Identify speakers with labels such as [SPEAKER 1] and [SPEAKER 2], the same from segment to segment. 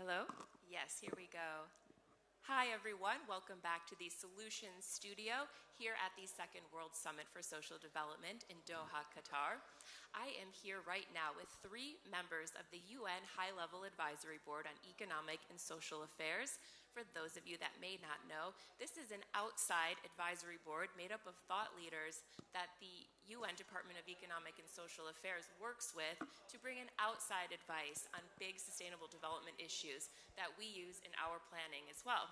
[SPEAKER 1] Hello? Yes, here we go. Hi, everyone. Welcome back to the Solutions Studio here at the Second World Summit for Social Development in Doha, Qatar. I am here right now with 3 members of the UN High-Level Advisory Board on Economic and Social Affairs. For those of you that may not know, this is an outside advisory board made up of thought leaders that the UN Department of Economic and Social Affairs works with to bring in outside advice on big sustainable development issues that we use in our planning as well.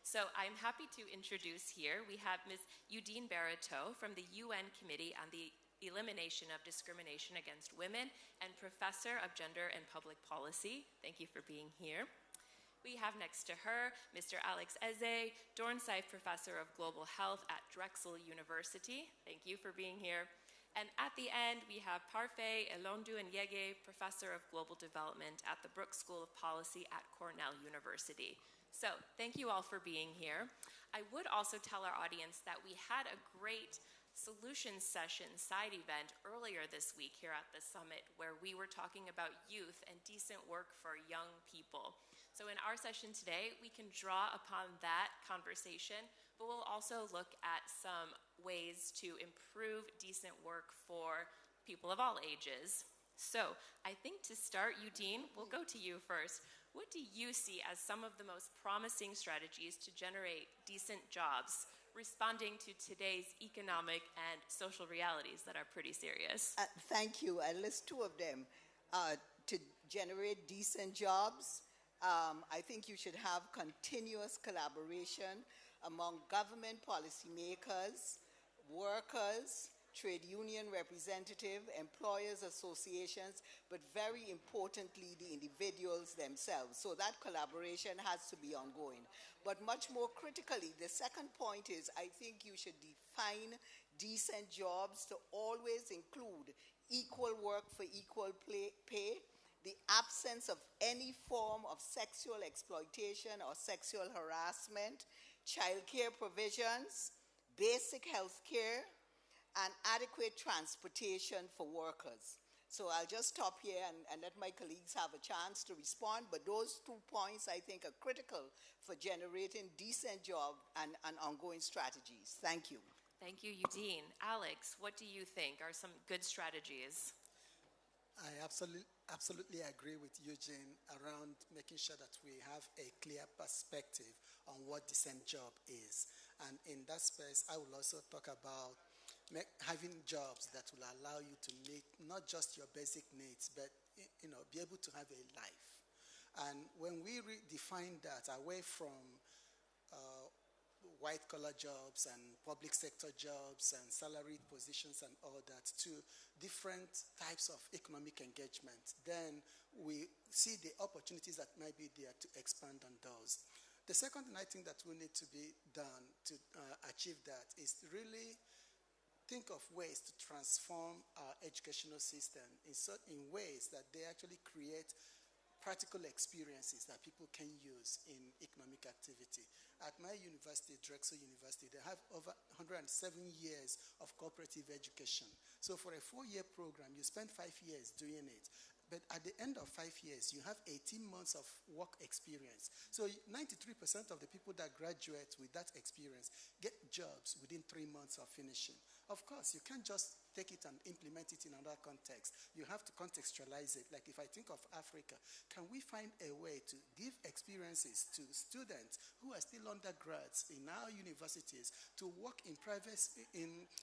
[SPEAKER 1] So I'm happy to introduce here, we have Ms. Udine Barreto from the UN Committee on the Elimination of Discrimination Against Women and Professor of Gender and Public Policy. Thank you for being here. We have next to her Mr. Alex Eze, Dornsife Professor of Global Health at Drexel University. Thank you for being here. And at the end, we have Parfait Elondu Nyege, Professor of Global Development at the Brooks School of Policy at Cornell University. So thank you all for being here. I would also tell our audience that we had a great solutions session side event earlier this week here at the summit where we were talking about youth and decent work for young people. So in our session today, we can draw upon that conversation, but we'll also look at some ways to improve decent work for people of all ages. So I think to start, Udine, we'll go to you first. What do you see as some of the most promising strategies to generate decent jobs, responding to today's economic and social realities that are pretty serious?
[SPEAKER 2] Thank you. I list 2 of them. To generate decent jobs, I think you should have continuous collaboration among government policymakers, workers, trade union representative, employers associations, but very importantly, the individuals themselves. So that collaboration has to be ongoing. But much more critically, the second point is I think you should define decent jobs to always include equal work for equal pay, the absence of any form of sexual exploitation or sexual harassment, childcare provisions, basic health care, and adequate transportation for workers. So I'll just stop here and let my colleagues have a chance to respond, but those 2 points I think are critical for generating decent jobs and ongoing strategies. Thank you.
[SPEAKER 1] Thank you, Udine. Alex, what do you think are some good strategies?
[SPEAKER 3] I absolutely agree with Eugene around making sure that we have a clear perspective on what decent job is. And in that space, I will also talk about having jobs that will allow you to meet not just your basic needs, but be able to have a life. And when we redefine that away from white-collar jobs and public sector jobs and salaried positions and all that to different types of economic engagement, then we see the opportunities that might be there to expand on those. The second thing I think that will need to be done to achieve that is to really think of ways to transform our educational system in ways that they actually create practical experiences that people can use in economic activity. At my university, Drexel University, they have over 107 years of cooperative education. So for a 4-year program, you spend 5 years doing it. But at the end of 5 years, you have 18 months of work experience. So 93% of the people that graduate with that experience get jobs within 3 months of finishing. Of course, you can't just take it and implement it in another context. You have to contextualize it. Like if I think of Africa, can we find a way to give experiences to students who are still undergrads in our universities to work in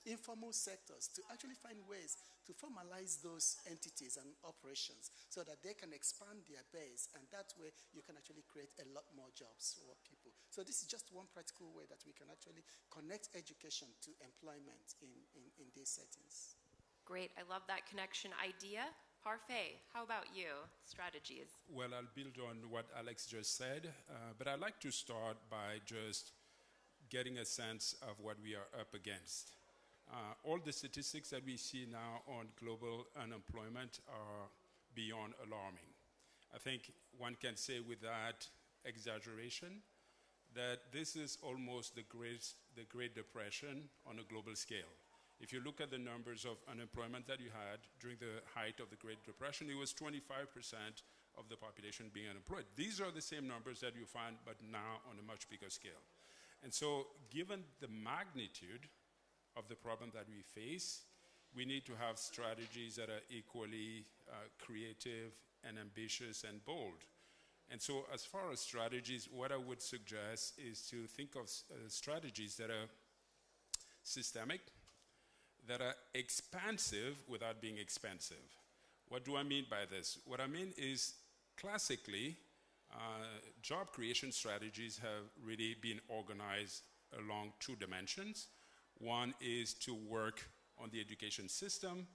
[SPEAKER 3] informal sectors, to actually find ways to formalize those entities and operations so that they can expand their base, and that way you can actually create a lot more jobs for people. So this is just one practical way that we can actually connect education to employment in these settings.
[SPEAKER 1] Great, I love that connection idea. Parfait, how about you? Strategies.
[SPEAKER 4] Well, I'll build on what Alex just said, but I'd like to start by just getting a sense of what we are up against. All the statistics that we see now on global unemployment are beyond alarming. I think one can say without exaggeration that this is almost the Great Depression on a global scale. If you look at the numbers of unemployment that you had during the height of the Great Depression, it was 25% of the population being unemployed. These are the same numbers that you find, but now on a much bigger scale. And so, given the magnitude of the problem that we face, we need to have strategies that are equally creative and ambitious and bold. And so, as far as strategies, what I would suggest is to think of strategies that are systemic, that are expansive without being expensive. What do I mean by this? What I mean is, classically, job creation strategies have really been organized along two dimensions. One is to work on the education system,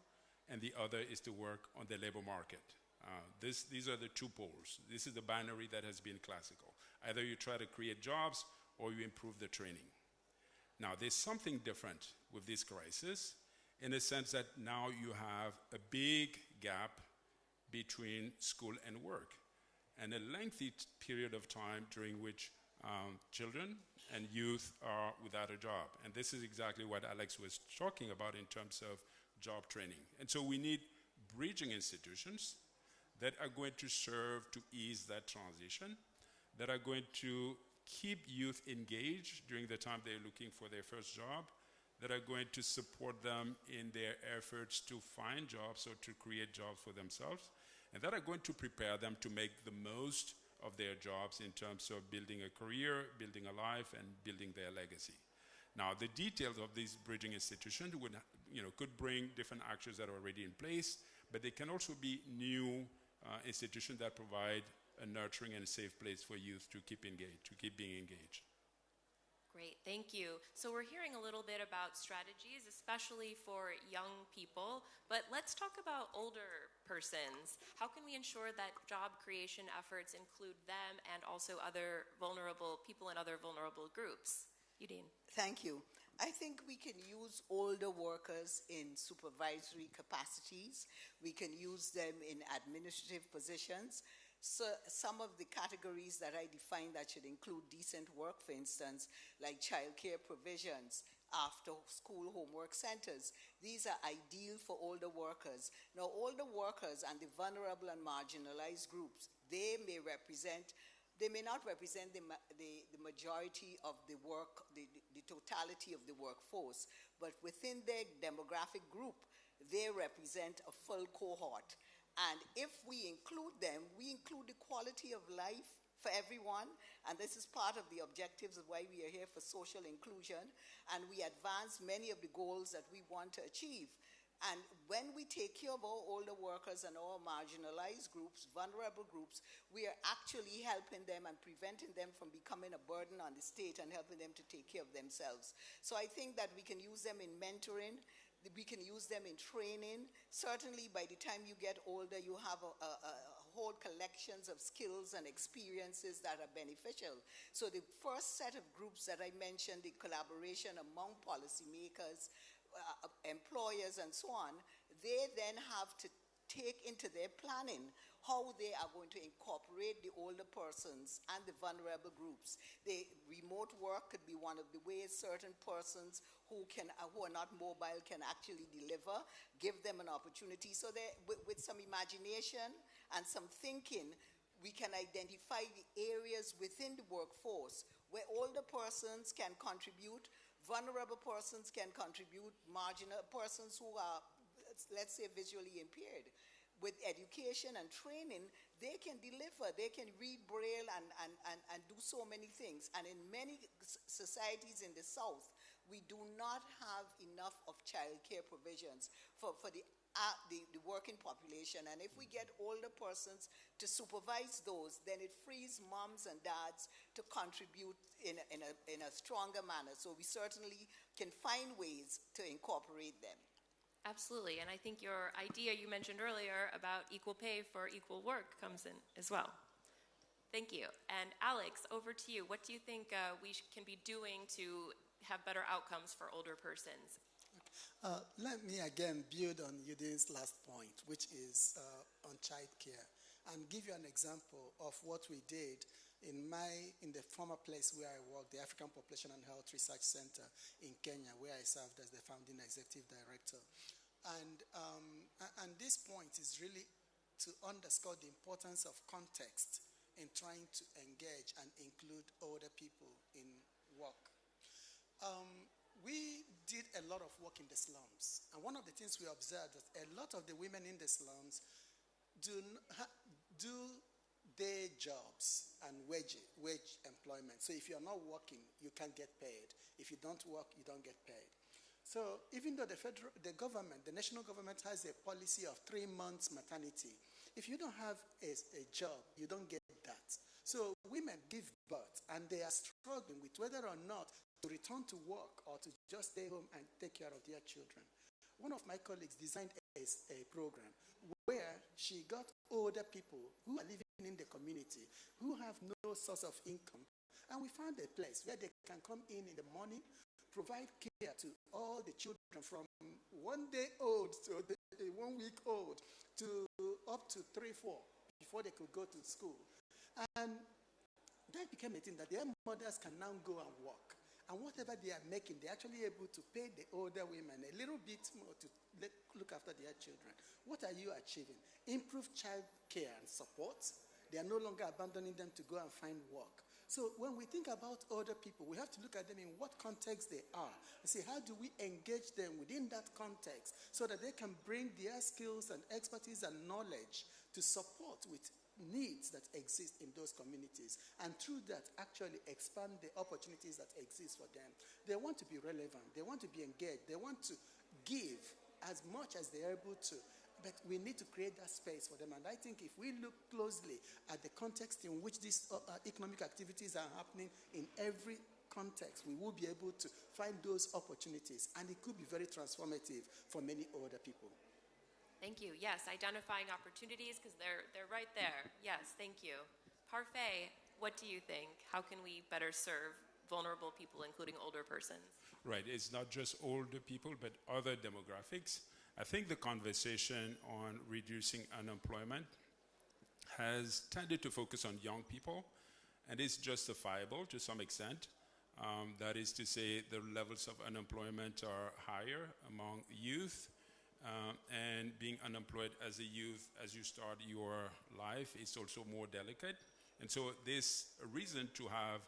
[SPEAKER 4] and the other is to work on the labor market. These are the two poles. This is the binary that has been classical. Either you try to create jobs or you improve the training. Now, there's something different with this crisis in the sense that now you have a big gap between school and work, and a lengthy period of time during which children and youth are without a job. And this is exactly what Alex was talking about in terms of job training. And so we need bridging institutions that are going to serve to ease that transition, that are going to keep youth engaged during the time they're looking for their first job, that are going to support them in their efforts to find jobs or to create jobs for themselves, and that are going to prepare them to make the most of their jobs in terms of building a career, building a life, and building their legacy. Now, the details of these bridging institutions could bring different actions that are already in place, but they can also be new institutions that provide a nurturing and safe place for youth to keep engaged, to keep being engaged.
[SPEAKER 1] Great, thank you. So we're hearing a little bit about strategies, especially for young people, but let's talk about older persons. How can we ensure that job creation efforts include them and also other vulnerable people and other vulnerable groups? Udine.
[SPEAKER 2] Thank you. I think we can use older workers in supervisory capacities. We can use them in administrative positions. So some of the categories that I define that should include decent work, for instance, like childcare provisions, after-school homework centers. These are ideal for older workers. Now, older workers and the vulnerable and marginalized groups, they may not represent the majority of the totality of the workforce, but within their demographic group, they represent a full cohort. And if we include them, we include the quality of life for everyone, and this is part of the objectives of why we are here for social inclusion, and we advance many of the goals that we want to achieve. And when we take care of our older workers and our marginalized groups, vulnerable groups, we are actually helping them and preventing them from becoming a burden on the state and helping them to take care of themselves. So I think that we can use them in mentoring, we can use them in training. Certainly by the time you get older, you have a whole collections of skills and experiences that are beneficial. So the first set of groups that I mentioned, the collaboration among policymakers, employers and so on, they then have to take into their planning how they are going to incorporate the older persons and the vulnerable groups. The remote work could be one of the ways certain persons who are not mobile can actually deliver, give them an opportunity. So with some imagination and some thinking, we can identify the areas within the workforce where older persons can contribute, vulnerable persons can contribute, marginal persons who are, let's say, visually impaired. With education and training, they can deliver, they can read Braille and do so many things. And in many societies in the South, we do not have enough of childcare provisions for the working population. And if we get older persons to supervise those, then it frees moms and dads to contribute in a stronger manner. So we certainly can find ways to incorporate them.
[SPEAKER 1] Absolutely, and I think your idea you mentioned earlier about equal pay for equal work comes in as well. Thank you. And Alex, over to you. What do you think we can be doing to have better outcomes for older persons?
[SPEAKER 3] Let me again build on Udine's last point, which is on childcare, and give you an example of what we did in the former place where I worked, the African Population and Health Research Center in Kenya, where I served as the founding executive director. And this point is really to underscore the importance of context in trying to engage and include older people in work. We did a lot of work in the slums, and one of the things we observed is a lot of the women in the slums do day jobs and wage employment. So if you're not working, you can't get paid. If you don't work, you don't get paid. So even though the national government has a policy of 3 months maternity, if you don't have a job, you don't get that. So women give birth, and they are struggling with whether or not to return to work or to just stay home and take care of their children. One of my colleagues designed a program where she got older people who are living in the community, who have no source of income, and we found a place where they can come in the morning, provide care to all the children from 1 day old to 1 week old to up to 3, 4 before they could go to school. And that became a thing that their mothers can now go and work. And whatever they are making, they're actually able to pay the older women a little bit more to look after their children. What are you achieving? Improved child care and support. They are no longer abandoning them to go and find work. So when we think about older people, we have to look at them in what context they are and say, how do we engage them within that context so that they can bring their skills and expertise and knowledge to support with needs that exist in those communities, and through that actually expand the opportunities that exist for them. They want to be relevant, they want to be engaged, they want to give as much as they're able to, but we need to create that space for them. And I think if we look closely at the context in which these economic activities are happening in every context, we will be able to find those opportunities, and it could be very transformative for many older people.
[SPEAKER 1] Thank you. Yes, identifying opportunities because they're right there. Yes, thank you. Parfait, what do you think? How can we better serve vulnerable people, including older persons?
[SPEAKER 4] Right, it's not just older people, but other demographics. I think the conversation on reducing unemployment has tended to focus on young people, and it's justifiable to some extent. That is to say, the levels of unemployment are higher among youth. And being unemployed as a youth, as you start your life, is also more delicate. And so there's a reason to have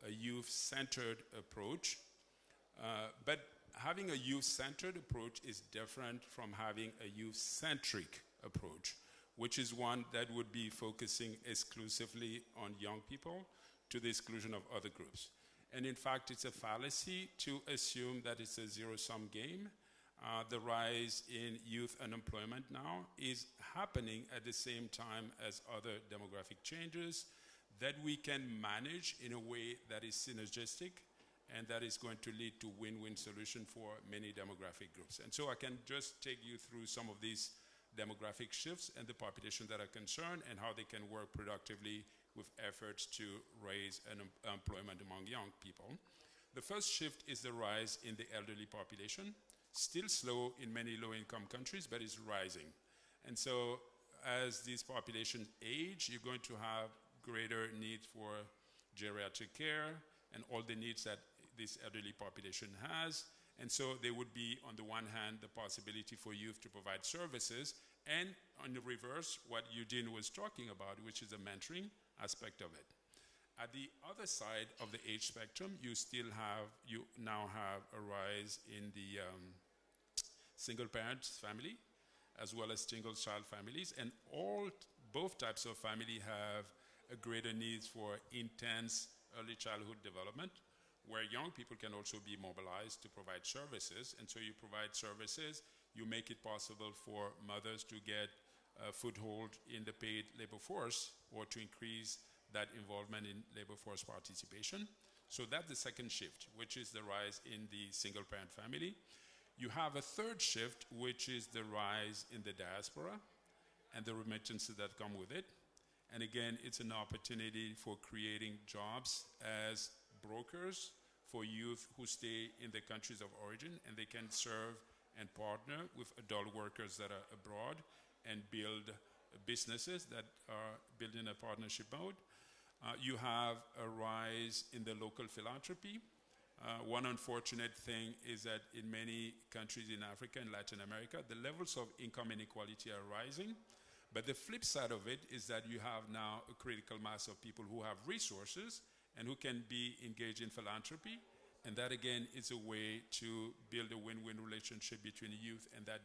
[SPEAKER 4] a youth-centered approach. But having a youth-centered approach is different from having a youth-centric approach, which is one that would be focusing exclusively on young people to the exclusion of other groups. And in fact, it's a fallacy to assume that it's a zero-sum game. The rise in youth unemployment now is happening at the same time as other demographic changes that we can manage in a way that is synergistic and that is going to lead to win-win solution for many demographic groups. And so I can just take you through some of these demographic shifts and the population that are concerned and how they can work productively with efforts to raise employment among young people. The first shift is the rise in the elderly population. Still slow in many low-income countries, but it's rising. And so as this population age, you're going to have greater need for geriatric care and all the needs that this elderly population has. And so there would be, on the one hand, the possibility for youth to provide services, and on the reverse, what Eugene was talking about, which is the mentoring aspect of it. At the other side of the age spectrum, you now have a rise in the single-parent family, as well as single-child families, and both types of family have a greater need for intense early childhood development, where young people can also be mobilized to provide services. And so you provide services, you make it possible for mothers to get a foothold in the paid labor force or to increase that involvement in labor force participation. So that's the second shift, which is the rise in the single-parent family. You have a third shift, which is the rise in the diaspora and the remittances that come with it. And again, it's an opportunity for creating jobs as brokers for youth who stay in the countries of origin, and they can serve and partner with adult workers that are abroad and build businesses that are built in a partnership mode. You have a rise in the local philanthropy. One unfortunate thing is that in many countries in Africa and Latin America, the levels of income inequality are rising, But the flip side of it is that you have now a critical mass of people who have resources and who can be engaged in philanthropy. And that, again, is a way to build a win-win relationship between youth and that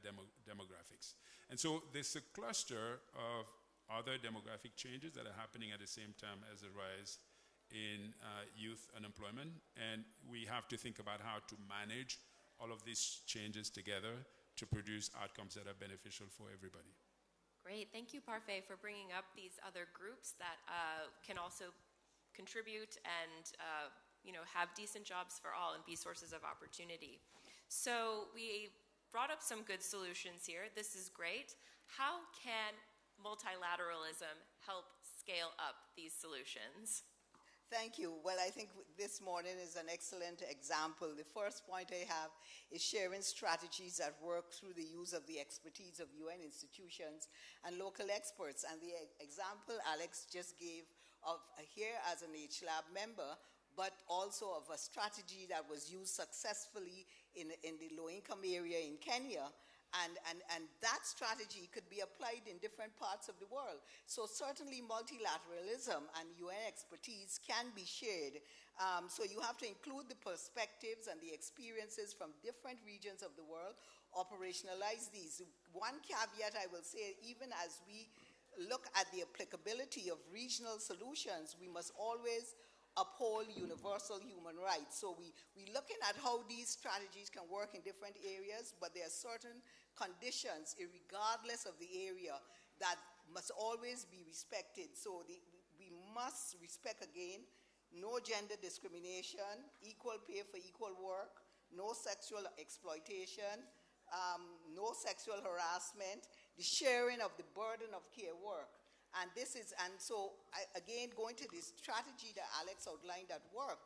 [SPEAKER 4] demographics. And so there's a cluster of other demographic changes that are happening at the same time as the rise in youth unemployment. And we have to think about how to manage all of these changes together to produce outcomes that are beneficial for everybody.
[SPEAKER 1] Great. Thank you, Parfait, for bringing up these other groups that can also contribute and have decent jobs for all and be sources of opportunity. So we brought up some good solutions here. This is great. How can multilateralism help scale up these solutions?
[SPEAKER 2] Thank you. Well, I think this morning is an excellent example. The first point I have is sharing strategies that work through the use of the expertise of UN institutions and local experts. And the example Alex just gave of here as an HLAB member, but also of a strategy that was used successfully in the low-income area in Kenya. And that strategy could be applied in different parts of the world. So certainly multilateralism and UN expertise can be shared. So you have to include the perspectives and the experiences from different regions of the world, operationalize these. One caveat I will say, even as we look at the applicability of regional solutions, we must always uphold universal human rights. So we're looking at how these strategies can work in different areas, but there are certain conditions, regardless of the area, that must always be respected. So we must respect, again, no gender discrimination, equal pay for equal work, no sexual exploitation, no sexual harassment, the sharing of the burden of care work. And again, going to this strategy that Alex outlined that worked,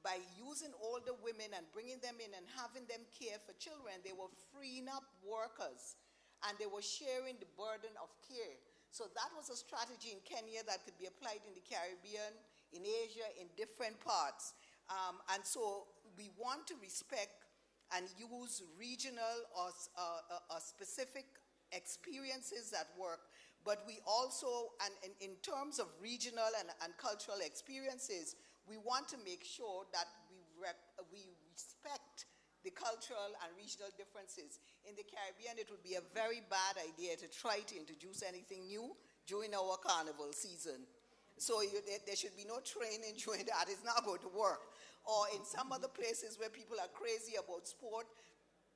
[SPEAKER 2] by using older women and bringing them in and having them care for children, they were freeing up workers and they were sharing the burden of care. So that was a strategy in Kenya that could be applied in the Caribbean, in Asia, in different parts. And so we want to respect and use regional or specific experiences that work. But we also, and in terms of regional and cultural experiences, we want to make sure that we respect the cultural and regional differences. In the Caribbean, it would be a very bad idea to try to introduce anything new during our carnival season. So there should be no training during that. It's not going to work. Or in some other places where people are crazy about sport,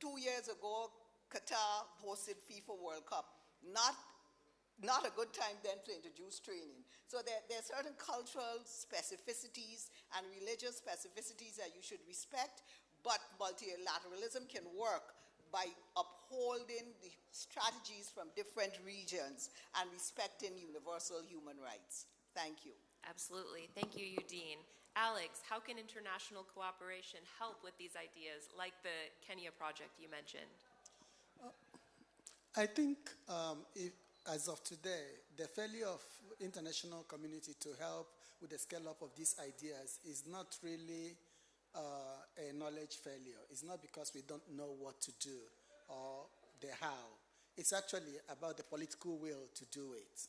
[SPEAKER 2] 2 years ago, Qatar hosted FIFA World Cup. Not a good time then to introduce training. So there are certain cultural specificities and religious specificities that you should respect, but multilateralism can work by upholding the strategies from different regions and respecting universal human rights. Thank you.
[SPEAKER 1] Absolutely. Thank you, Udine. Alex, how can international cooperation help with these ideas, like the Kenya project you mentioned?
[SPEAKER 3] I think as of today, the failure of international community to help with the scale-up of these ideas is not really a knowledge failure. It's not because we don't know what to do or the how. It's actually about the political will to do it.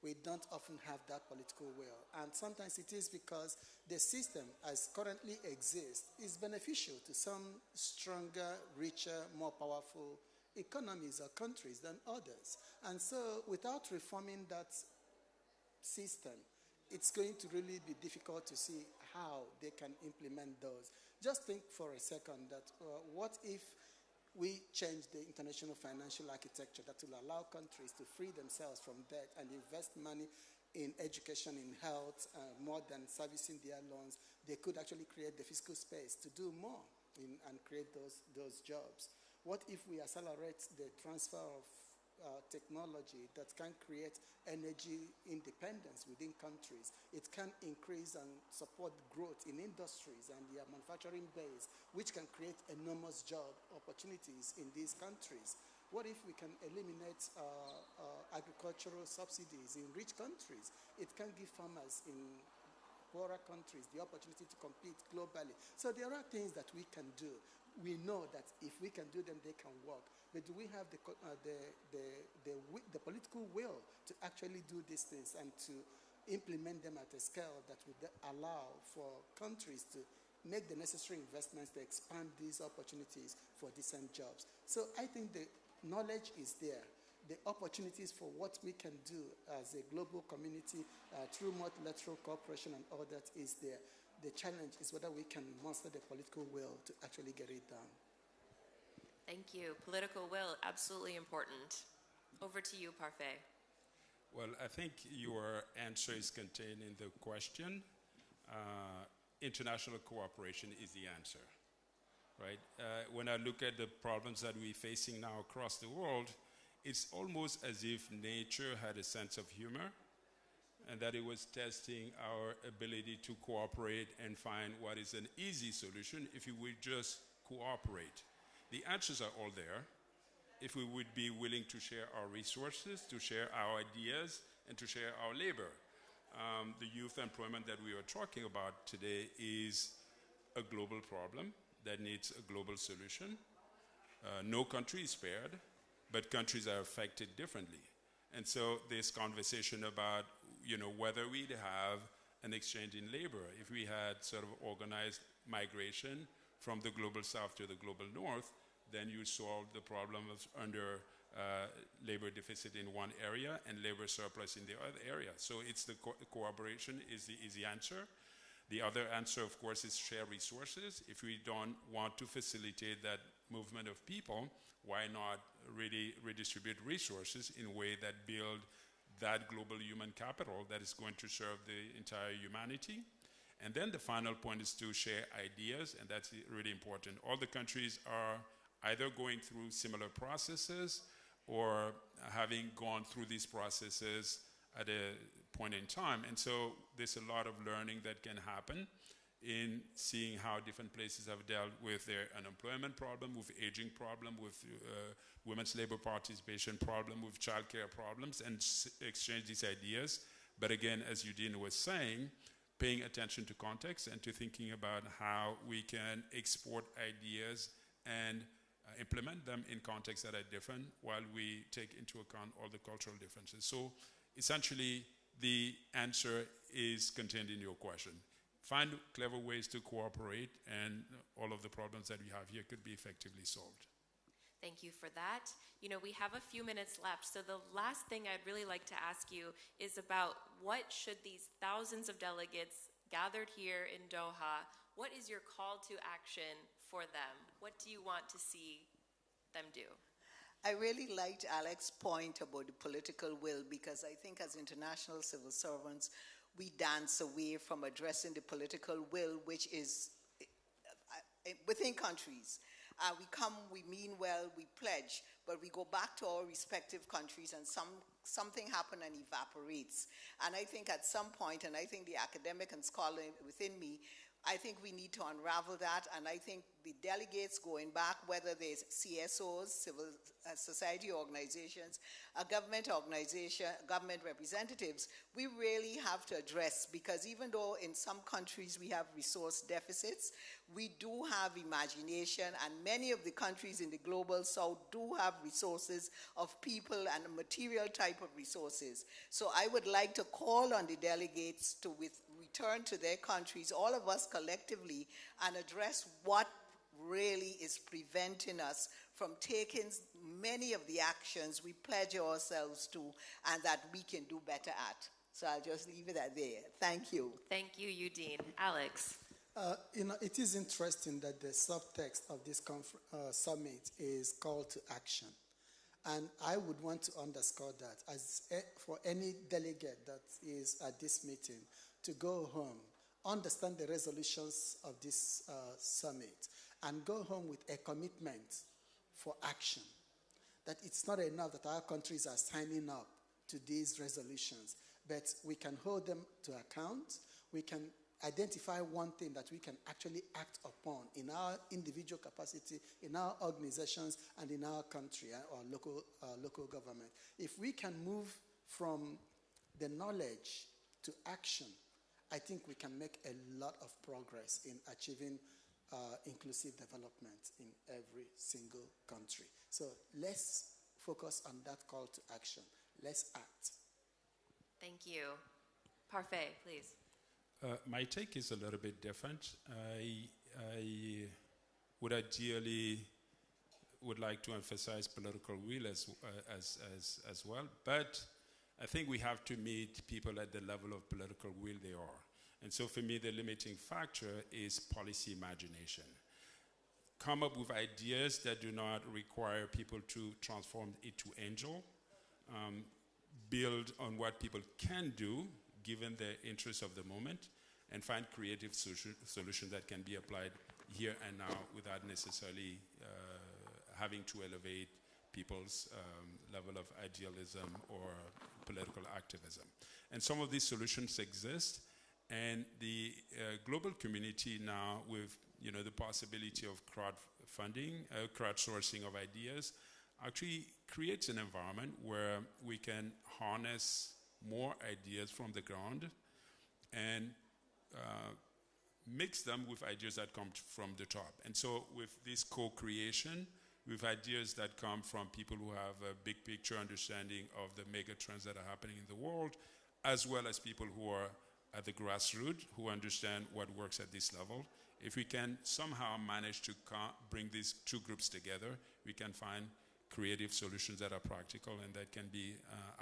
[SPEAKER 3] We don't often have that political will. And sometimes it is because the system as currently exists is beneficial to some stronger, richer, more powerful economies or countries than others. And so without reforming that system, it's going to really be difficult to see how they can implement those. Just think for a second that what if we change the international financial architecture that will allow countries to free themselves from debt and invest money in education, in health, more than servicing their loans? They could actually create the fiscal space to do more and create those jobs. What if we accelerate the transfer of technology that can create energy independence within countries? It can increase and support growth in industries and their manufacturing base, which can create enormous job opportunities in these countries. What if we can eliminate agricultural subsidies in rich countries? It can give farmers in poorer countries the opportunity to compete globally. So there are things that we can do. We know that if we can do them, they can work. but do we have the political will to actually do these things and to implement them at a scale that would allow for countries to make the necessary investments to expand these opportunities for decent jobs? So I think the knowledge is there. The opportunities for what we can do as a global community through multilateral cooperation and all that is there. The challenge is whether we can muster the political will to actually get it done.
[SPEAKER 1] Thank you. Political will, absolutely important. Over to you, Parfait.
[SPEAKER 4] Well, I think your answer is contained in the question. International cooperation is the answer, right? When I look at the problems that we're facing now across the world, it's almost as if nature had a sense of humor and that it was testing our ability to cooperate and find what is an easy solution if we would just cooperate. The answers are all there if we would be willing to share our resources, to share our ideas, and to share our labor. The youth employment that we are talking about today is a global problem that needs a global solution. No country is spared, but countries are affected differently. And so this conversation about, whether we'd have an exchange in labor, if we had sort of organized migration from the global south to the global north, then you solve the problem of under labor deficit in one area and labor surplus in the other area. So it's the cooperation is the easy answer. The other answer, of course, is share resources. If we don't want to facilitate that movement of people, why not really redistribute resources in a way that build that global human capital that is going to serve the entire humanity? And then the final point is to share ideas, and that's really important. All the countries are either going through similar processes or having gone through these processes at a point in time. And so there's a lot of learning that can happen in seeing how different places have dealt with their unemployment problem, with aging problem, with women's labor participation problem, with childcare problems, and exchange these ideas. But again, as Eugene was saying, paying attention to context and to thinking about how we can export ideas and implement them in contexts that are different while we take into account all the cultural differences. So essentially, the answer is contained in your question. Find clever ways to cooperate, and all of the problems that we have here could be effectively solved.
[SPEAKER 1] Thank you for that. We have a few minutes left, so the last thing I'd really like to ask you is about what should these thousands of delegates gathered here in Doha, what is your call to action for them? What do you want to see them do?
[SPEAKER 2] I really liked Alex's point about the political will, because I think as international civil servants, we dance away from addressing the political will, which is within countries. We come, we mean well, we pledge, but we go back to our respective countries and something happens and evaporates. And I think at some point, and I think the academic and scholar within me, I think we need to unravel that, and I think the delegates going back, whether they're CSOs, civil society organizations, government organization, government representatives, we really have to address, because even though in some countries we have resource deficits, we do have imagination, and many of the countries in the global south do have resources of people and material type of resources. So I would like to call on the delegates to return to their countries, all of us collectively, and address what really is preventing us from taking many of the actions we pledge ourselves to and that we can do better at. So I'll just leave it at there. Thank you.
[SPEAKER 1] Thank you, Eugene. Alex.
[SPEAKER 3] It is interesting that the subtext of this summit is call to action. And I would want to underscore that as for any delegate that is at this meeting to go home, understand the resolutions of this summit, and go home with a commitment for action. That it's not enough that our countries are signing up to these resolutions, but we can hold them to account. We can identify one thing that we can actually act upon in our individual capacity, in our organizations, and in our country or local government. If we can move from the knowledge to action, I think we can make a lot of progress in achieving inclusive development in every single country. So let's focus on that call to action. Let's act.
[SPEAKER 1] Thank you. Parfait, please.
[SPEAKER 4] My take is a little bit different. I would ideally would like to emphasize political will as well, but I think we have to meet people at the level of political will they are. And so for me, the limiting factor is policy imagination. Come up with ideas that do not require people to transform it to angel. Build on what people can do, given the interests of the moment, and find creative solutions that can be applied here and now without necessarily having to elevate people's level of idealism or political activism. And some of these solutions exist, and the global community now, with the possibility of crowdfunding, crowdsourcing of ideas, actually creates an environment where we can harness more ideas from the ground and mix them with ideas that come from the top. And so with this co-creation, with ideas that come from people who have a big picture understanding of the mega trends that are happening in the world, as well as people who are at the grassroots, who understand what works at this level. If we can somehow manage to bring these two groups together, we can find creative solutions that are practical and that can be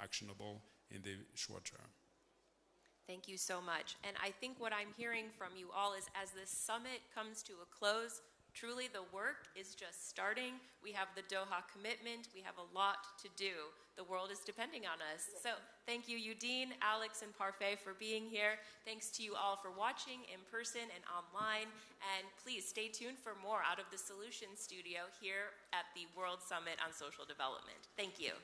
[SPEAKER 4] actionable in the short term.
[SPEAKER 1] Thank you so much. And I think what I'm hearing from you all is, as this summit comes to a close, truly the work is just starting. We have the Doha commitment. We have a lot to do. The world is depending on us. So thank you, Udine, Alex, and Parfait for being here. Thanks to you all for watching in person and online. And please stay tuned for more out of the Solutions Studio here at the World Summit on Social Development. Thank you.